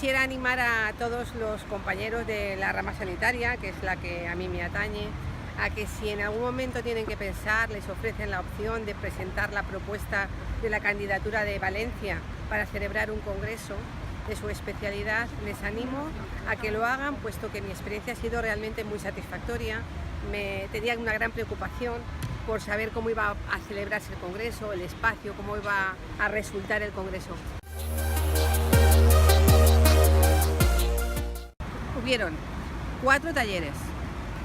Quisiera animar a todos los compañeros de la rama sanitaria, que es la que a mí me atañe, a que si en algún momento tienen que pensar, les ofrecen la opción de presentar la propuesta de la candidatura de Valencia para celebrar un congreso de su especialidad, les animo a que lo hagan, puesto que mi experiencia ha sido realmente muy satisfactoria. Tenía una gran preocupación por saber cómo iba a celebrarse el congreso, el espacio, cómo iba a resultar el congreso. Hubieron 4 talleres,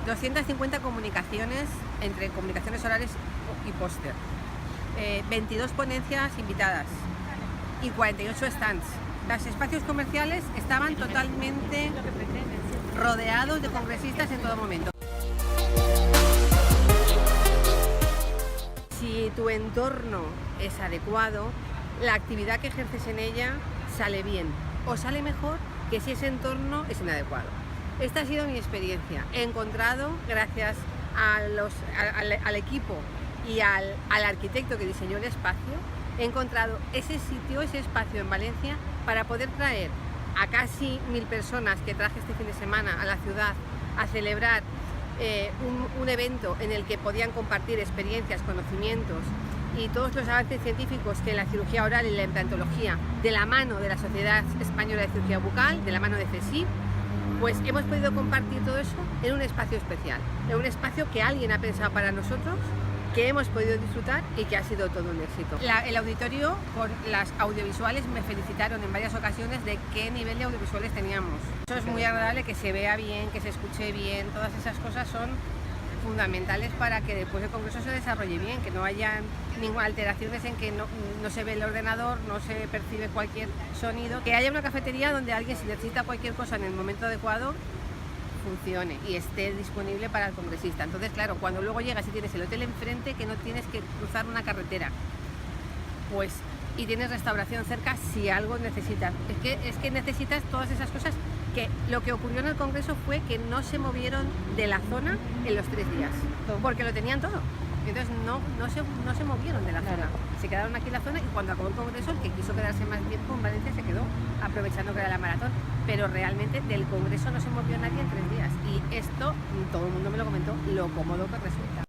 250 comunicaciones entre comunicaciones orales y póster, 22 ponencias invitadas y 48 stands. Los espacios comerciales estaban totalmente rodeados de congresistas en todo momento. Si tu entorno es adecuado, la actividad que ejerces en ella sale bien o sale mejor que si ese entorno es inadecuado. Esta ha sido mi experiencia. He encontrado, gracias al equipo y al arquitecto que diseñó el espacio, he encontrado ese sitio, ese espacio en Valencia para poder traer a casi 1000 personas que traje este fin de semana a la ciudad a celebrar un evento en el que podían compartir experiencias, conocimientos y todos los avances científicos que en la cirugía oral y la implantología, de la mano de la Sociedad Española de Cirugía Bucal, de la mano de CESIB, pues hemos podido compartir todo eso en un espacio especial, en un espacio que alguien ha pensado para nosotros, que hemos podido disfrutar y que ha sido todo un éxito. El auditorio con las audiovisuales me felicitaron en varias ocasiones de qué nivel de audiovisuales teníamos. Eso es muy agradable, que se vea bien, que se escuche bien, todas esas cosas son fundamentales para que después el congreso se desarrolle bien, que no haya ninguna alteraciones en que no se ve el ordenador, no se percibe cualquier sonido, que haya una cafetería donde alguien, si necesita cualquier cosa en el momento adecuado, funcione y esté disponible para el congresista. Entonces, claro, cuando luego llegas y tienes el hotel enfrente, que no tienes que cruzar una carretera, pues, y tienes restauración cerca si algo necesitas. Es que necesitas todas esas cosas, que lo que ocurrió en el congreso fue que no se movieron de la zona en los 3 días, porque lo tenían todo. Entonces no se movieron de la zona, se quedaron aquí en la zona, y cuando acabó el congreso, el que quiso quedarse más tiempo en Valencia se quedó, aprovechando que era la maratón, pero realmente del congreso no se movió nadie en 3 días, y esto todo el mundo me lo comentó, lo cómodo que resulta.